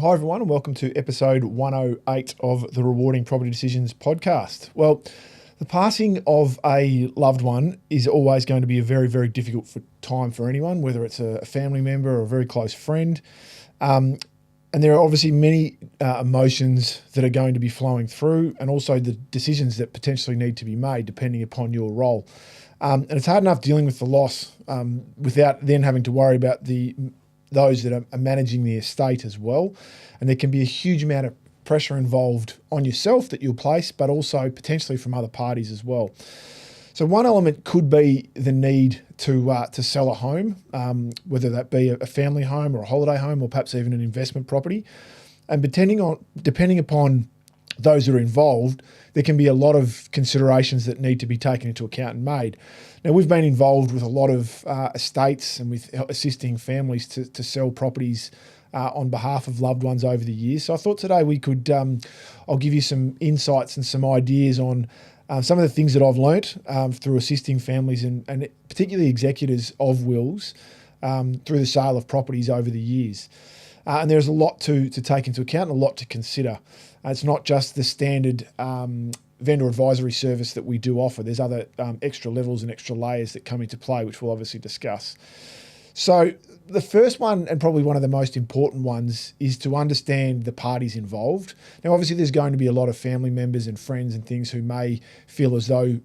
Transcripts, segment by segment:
Hi everyone and welcome to episode 108 of the Rewarding Property Decisions podcast. Well, the passing of a loved one is always going to be a very, very difficult time for anyone, whether it's a family member or a very close friend. And there are obviously many emotions that are going to be flowing through, and also the decisions that potentially need to be made depending upon your role. And it's hard enough dealing with the loss without then having to worry about those that are managing the estate as well. And there can be a huge amount of pressure involved on yourself that you'll place, but also potentially from other parties as well. So one element could be the need to sell a home, whether that be a family home or a holiday home or perhaps even an investment property. And depending upon those that are involved, there can be a lot of considerations that need to be taken into account and made. Now, we've been involved with a lot of estates and with assisting families to sell properties on behalf of loved ones over the years. So I thought today we could, I'll give you some insights and some ideas on some of the things that I've learnt through assisting families and particularly executors of wills through the sale of properties over the years. And there's a lot to take into account and a lot to consider. It's not just the standard vendor advisory service that we do offer. There's other extra levels and extra layers that come into play, which we'll obviously discuss. So the first one, and probably one of the most important ones, is to understand the parties involved. Now, obviously, there's going to be a lot of family members and friends and things who may feel as though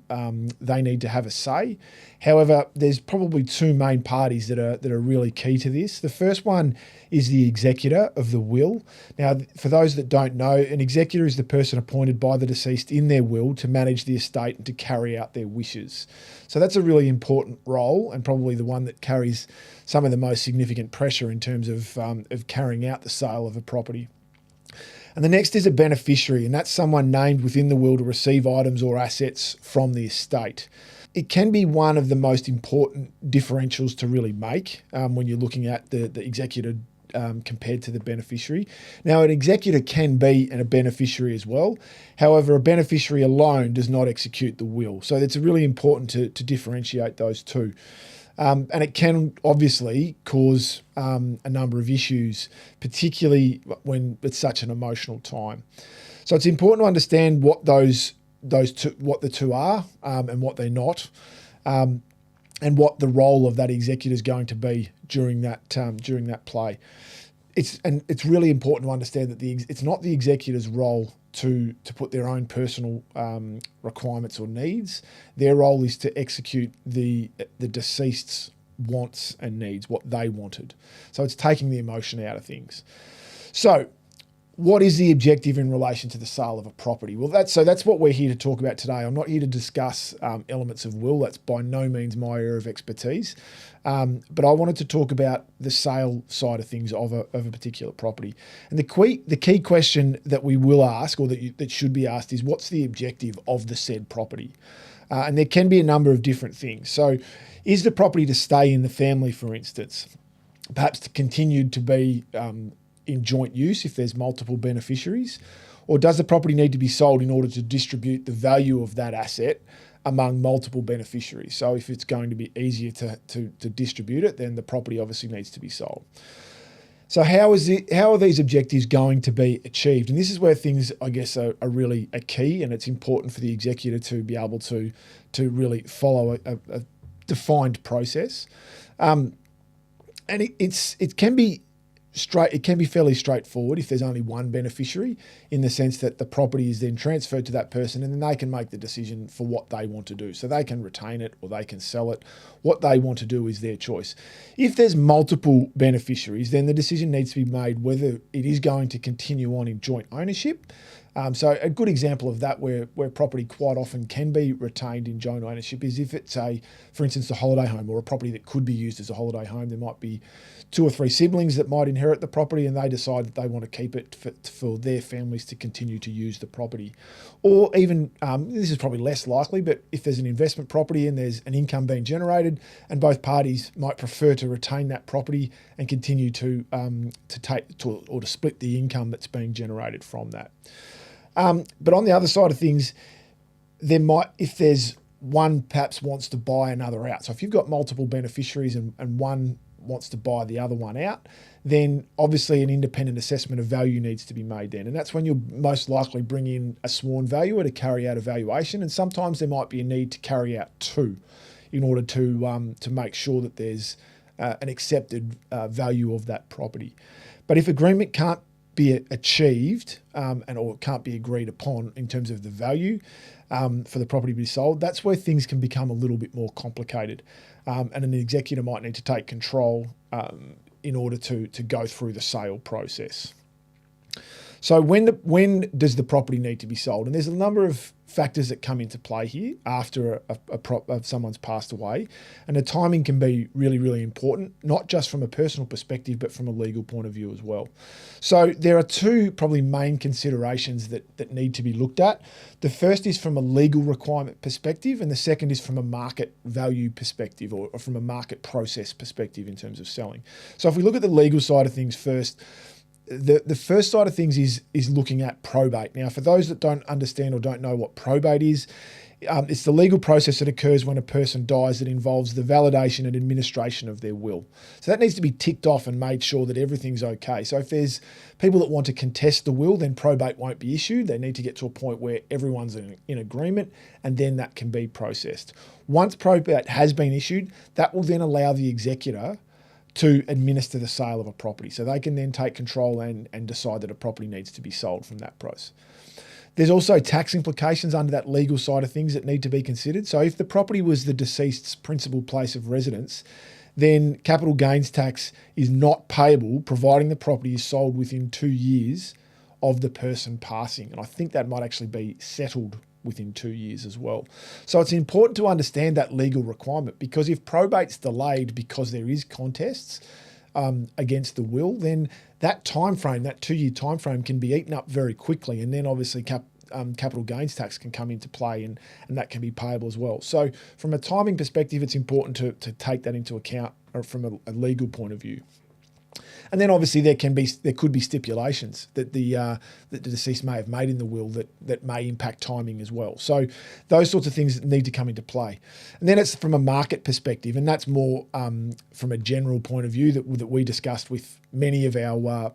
they need to have a say. However, there's probably two main parties that are really key to this. The first one is the executor of the will. Now, for those that don't know, an executor is the person appointed by the deceased in their will to manage the estate and to carry out their wishes. So that's a really important role, and probably the one that carries some of the most significant pressure in terms of carrying out the sale of a property. And the next is a beneficiary, and that's someone named within the will to receive items or assets from the estate. It can be one of the most important differentials to really make when you're looking at the executor compared to the beneficiary. Now, an executor can be a beneficiary as well. However, a beneficiary alone does not execute the will. So it's really important to differentiate those two. And it can obviously cause a number of issues, particularly when it's such an emotional time. So it's important to understand what what the two are and what they're not, and what the role of that executor is going to be during that play. It's really important to understand that it's not the executor's role to put their own personal requirements or needs. Their role is to execute the deceased's wants and needs, what they wanted. So it's taking the emotion out of things. So what is the objective in relation to the sale of a property? Well, that's what we're here to talk about today. I'm not here to discuss elements of will. That's by no means my area of expertise. But I wanted to talk about the sale side of things of a particular property. And the key question that we will ask, or that should be asked, is what's the objective of the said property? And there can be a number of different things. So is the property to stay in the family, for instance? Perhaps to continue to be in joint use if there's multiple beneficiaries? Or does the property need to be sold in order to distribute the value of that asset among multiple beneficiaries? So if it's going to be easier to distribute it, then the property obviously needs to be sold. So how are these objectives going to be achieved? And this is where things, I guess, are really a key, and it's important for the executor to be able to really follow a defined process. And it can be fairly straightforward if there's only one beneficiary, in the sense that the property is then transferred to that person and then they can make the decision for what they want to do. So they can retain it or they can sell it. What they want to do is their choice. If there's multiple beneficiaries, then the decision needs to be made whether it is going to continue on in joint ownership. So a good example of that where property quite often can be retained in joint ownership is if it's for instance, a holiday home or a property that could be used as a holiday home. There might be 2 or 3 siblings that might inherit the property and they decide that they want to keep it for their families to continue to use the property. Or even, this is probably less likely, but if there's an investment property and there's an income being generated and both parties might prefer to retain that property and continue to split the income that's being generated from that. But on the other side of things, if there's one perhaps wants to buy another out. So if you've got multiple beneficiaries and one wants to buy the other one out, then obviously an independent assessment of value needs to be made then. And that's when you'll most likely bring in a sworn valuer to carry out a valuation. And sometimes there might be a need to carry out two in order to make sure that there's an accepted value of that property. But if agreement can't be achieved or can't be agreed upon in terms of the value for the property to be sold, that's where things can become a little bit more complicated. And an executor might need to take control in order to go through the sale process. So when does the property need to be sold? And there's a number of factors that come into play here after someone's passed away. And the timing can be really, really important, not just from a personal perspective, but from a legal point of view as well. So there are two probably main considerations that need to be looked at. The first is from a legal requirement perspective, and the second is from a market value perspective or from a market process perspective in terms of selling. So if we look at the legal side of things first, the first side of things is looking at probate. Now, for those that don't understand or don't know what probate is, it's the legal process that occurs when a person dies that involves the validation and administration of their will. So that needs to be ticked off and made sure that everything's okay. So if there's people that want to contest the will, then probate won't be issued. They need to get to a point where everyone's in agreement, and then that can be processed. Once probate has been issued, that will then allow the executor to administer the sale of a property. So they can then take control and decide that a property needs to be sold from that price. There's also tax implications under that legal side of things that need to be considered. So if the property was the deceased's principal place of residence, then capital gains tax is not payable providing the property is sold within 2 years of the person passing. And I think that might actually be settled within 2 years as well. So it's important to understand that legal requirement, because if probate's delayed because there is contests against the will, then that time frame, that 2 year time frame, can be eaten up very quickly, and then obviously capital gains tax can come into play, and that can be payable as well. So from a timing perspective, it's important to take that into account from a legal point of view. And then obviously there could be stipulations that the deceased may have made in the will that may impact timing as well. So those sorts of things need to come into play. And then it's from a market perspective, and that's more from a general point of view that we discussed with many of our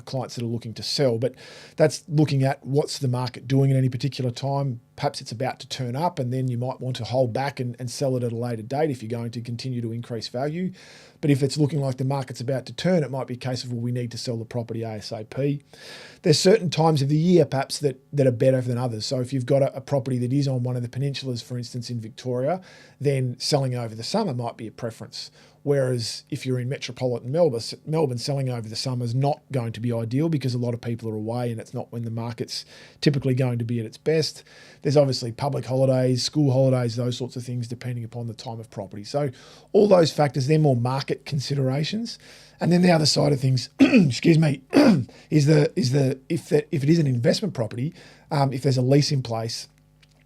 clients that are looking to sell. But that's looking at what's the market doing at any particular time. Perhaps it's about to turn up, and then you might want to hold back and sell it at a later date if you're going to continue to increase value. But if it's looking like the market's about to turn, it might be a case of, well, we need to sell the property ASAP. There's certain times of the year perhaps that are better than others. So if you've got a property that is on one of the peninsulas, for instance, in Victoria, then selling over the summer might be a preference. Whereas if you're in metropolitan Melbourne, selling over the summer is not going to be ideal because a lot of people are away and it's not when the market's typically going to be at its best. There's obviously public holidays, school holidays, those sorts of things depending upon the time of property. So all those factors, they're more market considerations. And then the other side of things, excuse me, is if it is an investment property, if there's a lease in place,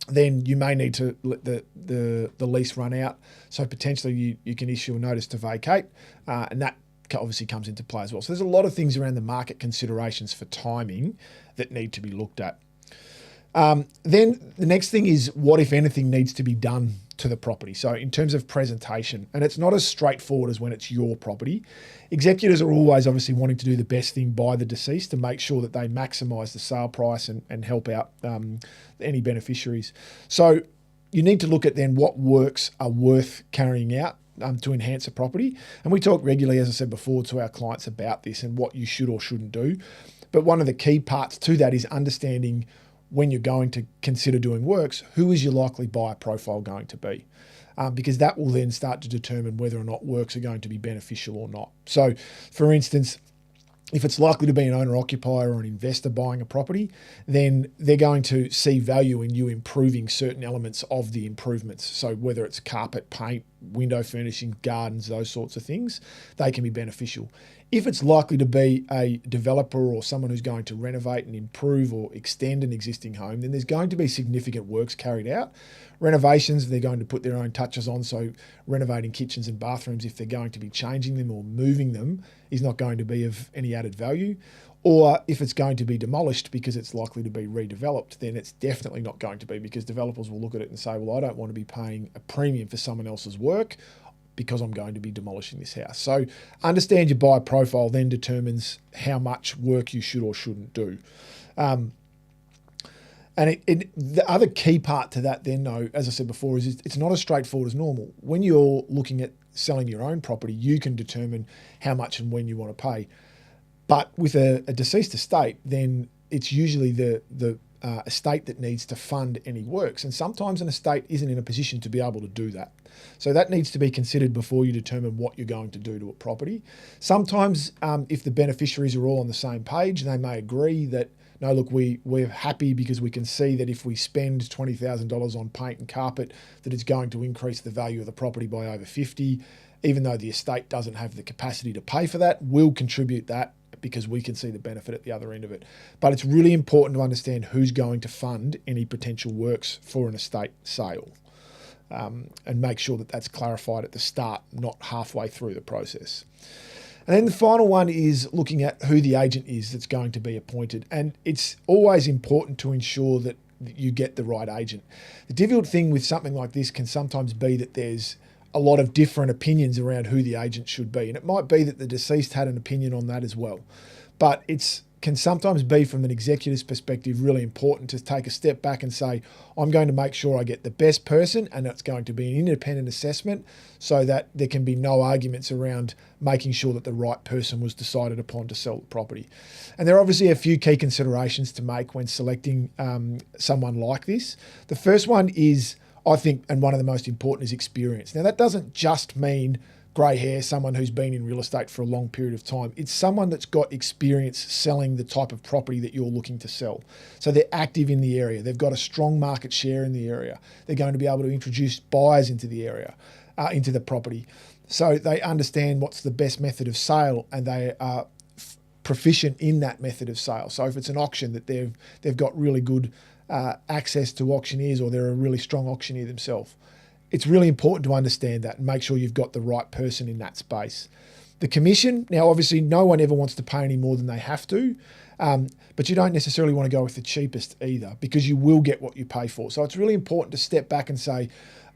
then you may need to let the lease run out. So potentially you can issue a notice to vacate, and that obviously comes into play as well. So there's a lot of things around the market considerations for timing that need to be looked at. Then the next thing is what, if anything, needs to be done to the property. So in terms of presentation, and it's not as straightforward as when it's your property. Executors are always obviously wanting to do the best thing by the deceased to make sure that they maximise the sale price and help out any beneficiaries. So you need to look at then what works are worth carrying out to enhance a property. And we talk regularly, as I said before, to our clients about this and what you should or shouldn't do. But one of the key parts to that is understanding when you're going to consider doing works, who is your likely buyer profile going to be? Because that will then start to determine whether or not works are going to be beneficial or not. So, for instance, if it's likely to be an owner-occupier or an investor buying a property, then they're going to see value in you improving certain elements of the improvements. So whether it's carpet, paint, window furnishing, gardens, those sorts of things, they can be beneficial. If it's likely to be a developer or someone who's going to renovate and improve or extend an existing home, then there's going to be significant works carried out. Renovations, they're going to put their own touches on, so renovating kitchens and bathrooms, if they're going to be changing them or moving them, is not going to be of any added value. Or if it's going to be demolished because it's likely to be redeveloped, then it's definitely not going to be, because developers will look at it and say, well, I don't want to be paying a premium for someone else's work because I'm going to be demolishing this house. So understand your buyer profile then determines how much work you should or shouldn't do. And the other key part to that then, though, as I said before, is it's not as straightforward as normal. When you're looking at selling your own property, you can determine how much and when you want to pay. But with a deceased estate, then it's usually the estate that needs to fund any works. And sometimes an estate isn't in a position to be able to do that. So that needs to be considered before you determine what you're going to do to a property. Sometimes if the beneficiaries are all on the same page, they may agree that, no, look, we're happy because we can see that if we spend $20,000 on paint and carpet, that it's going to increase the value of the property by over 50. Even though the estate doesn't have the capacity to pay for that, we'll contribute that because we can see the benefit at the other end of it. But it's really important to understand who's going to fund any potential works for an estate sale, and make sure that that's clarified at the start, not halfway through the process. And then the final one is looking at who the agent is that's going to be appointed. And it's always important to ensure that you get the right agent. The difficult thing with something like this can sometimes be that there's a lot of different opinions around who the agent should be. And it might be that the deceased had an opinion on that as well. But it can sometimes be, from an executor's perspective, really important to take a step back and say, I'm going to make sure I get the best person, and it's going to be an independent assessment so that there can be no arguments around making sure that the right person was decided upon to sell the property. And there are obviously a few key considerations to make when selecting someone like this. The first one is, I think, and one of the most important, is experience. Now, that doesn't just mean grey hair, someone who's been in real estate for a long period of time. It's someone that's got experience selling the type of property that you're looking to sell. So they're active in the area. They've got a strong market share in the area. They're going to be able to introduce buyers into the area, into the property. So they understand what's the best method of sale, and they are proficient in that method of sale. So if it's an auction, that they've got really good access to auctioneers, or they're a really strong auctioneer themselves. It's really important to understand that and make sure you've got the right person in that space. The commission, now obviously no one ever wants to pay any more than they have to, but you don't necessarily want to go with the cheapest either, because you will get what you pay for. So it's really important to step back and say,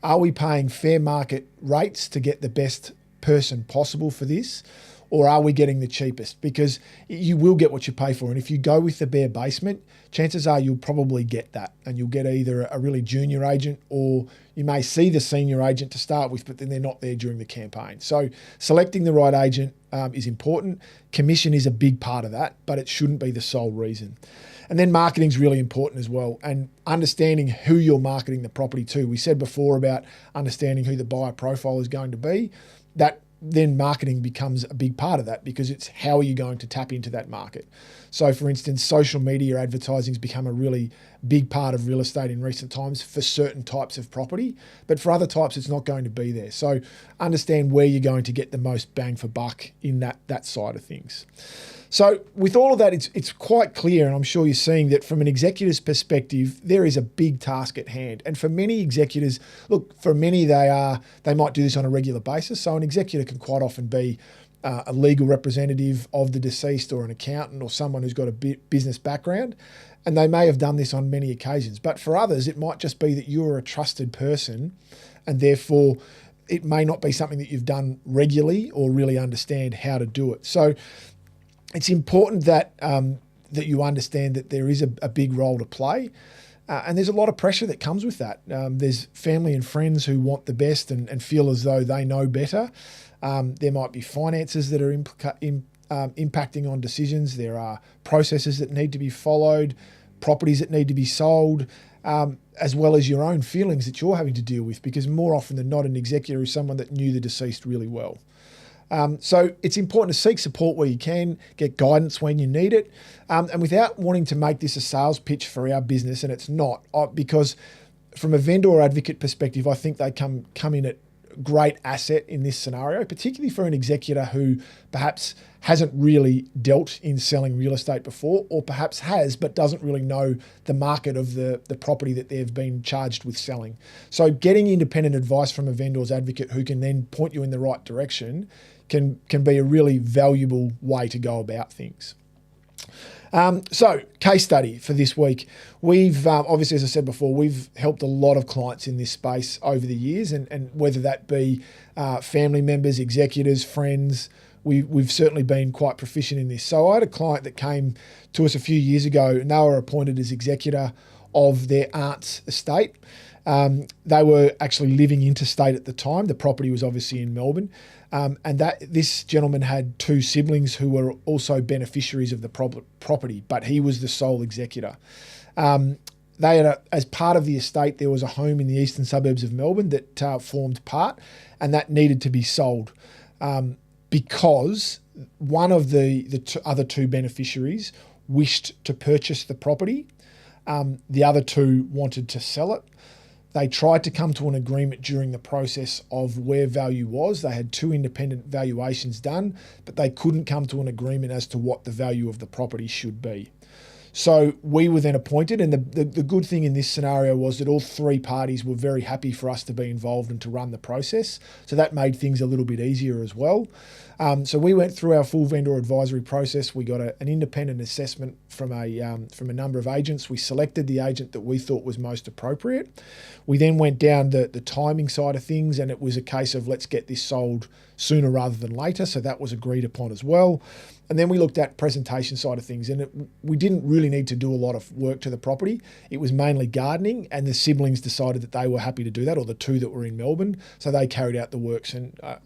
are we paying fair market rates to get the best person possible for this? Or are we getting the cheapest? Because you will get what you pay for. And if you go with the bare basement, chances are you'll probably get that. And you'll get either a really junior agent, or you may see the senior agent to start with, but then they're not there during the campaign. So selecting the right agent is important. Commission is a big part of that, but it shouldn't be the sole reason. And then marketing is really important as well, and understanding who you're marketing the property to. We said before about understanding who the buyer profile is going to be. That then marketing becomes a big part of that, because it's how are you going to tap into that market. So for instance, social media advertising has become a really big part of real estate in recent times for certain types of property, but for other types it's not going to be there. So understand where you're going to get the most bang for buck in that side of things. So with all of that, it's quite clear, and I'm sure you're seeing that from an executor's perspective, there is a big task at hand. And for many executors, look, for many they might do this on a regular basis. So an executor can quite often be a legal representative of the deceased, or an accountant, or someone who's got a business background. And they may have done this on many occasions. But for others, it might just be that you're a trusted person, and therefore it may not be something that you've done regularly or really understand how to do it. So it's important that that you understand that there is a big role to play, and there's a lot of pressure that comes with that. There's family and friends who want the best and feel as though they know better. There might be finances that are impacting on decisions. There are processes that need to be followed, properties that need to be sold, as well as your own feelings that you're having to deal with, because more often than not, an executor is someone that knew the deceased really well. So it's important to seek support where you can, get guidance when you need it, and without wanting to make this a sales pitch for our business, and it's not, because from a vendor or advocate perspective, I think they come in at great asset in this scenario, particularly for an executor who perhaps hasn't really dealt in selling real estate before, or perhaps has but doesn't really know the market of the property that they've been charged with selling. So getting independent advice from a vendor's advocate who can then point you in the right direction can be a really valuable way to go about things. So, case study for this week. We've obviously, as I said before, we've helped a lot of clients in this space over the years, and whether that be family members, executors, friends, we've certainly been quite proficient in this. So I had a client that came to us a few years ago, and they were appointed as executor of their aunt's estate. They were actually living interstate at the time. The property was obviously in Melbourne. And this gentleman had two siblings who were also beneficiaries of the property, but he was the sole executor. They had, as part of the estate, there was a home in the eastern suburbs of Melbourne that formed part, and that needed to be sold because one of the other two beneficiaries wished to purchase the property. The other two wanted to sell it. They tried to come to an agreement during the process of where value was. They had two independent valuations done, but they couldn't come to an agreement as to what the value of the property should be. So we were then appointed, and the good thing in this scenario was that all three parties were very happy for us to be involved and to run the process. So that made things a little bit easier as well. So we went through our full vendor advisory process. We got an independent assessment from a number of agents. We selected the agent that we thought was most appropriate. We then went down the timing side of things, and it was a case of let's get this sold sooner rather than later. So that was agreed upon as well. And then we looked at presentation side of things, and we didn't really need to do a lot of work to the property. It was mainly gardening, and the siblings decided that they were happy to do that, or the two that were in Melbourne. So they carried out the works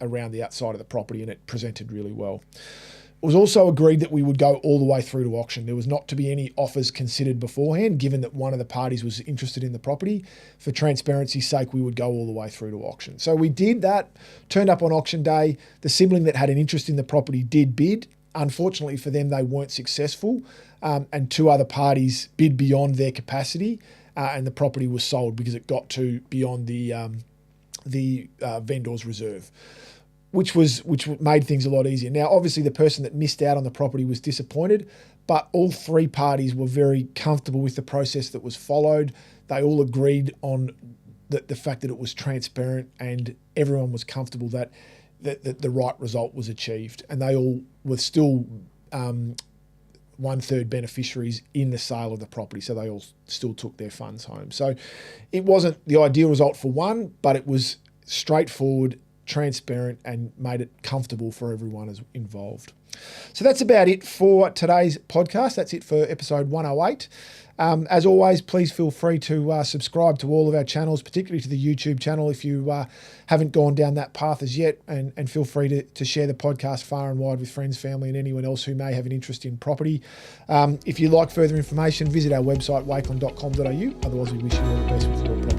around the outside of the property, and it presented really well. It was also agreed that we would go all the way through to auction. There was not to be any offers considered beforehand, given that one of the parties was interested in the property. For transparency's sake, we would go all the way through to auction. So we did that, turned up on auction day. The sibling that had an interest in the property did bid. Unfortunately for them, they weren't successful, and two other parties bid beyond their capacity, and the property was sold because it got to beyond the vendor's reserve, which made things a lot easier. Now, obviously, the person that missed out on the property was disappointed, but all three parties were very comfortable with the process that was followed. They all agreed on the fact that it was transparent, and everyone was comfortable that the right result was achieved, and they all were still 1/3 beneficiaries in the sale of the property, so they all still took their funds home. So it wasn't the ideal result for one, but it was straightforward, transparent, and made it comfortable for everyone involved. So that's about it for today's podcast. That's it for episode 108. As always, please feel free to subscribe to all of our channels, particularly to the YouTube channel if you haven't gone down that path as yet, and feel free to share the podcast far and wide with friends, family, and anyone else who may have an interest in property. If you'd like further information, visit our website, wakeland.com.au. Otherwise, we wish you all the best with your property.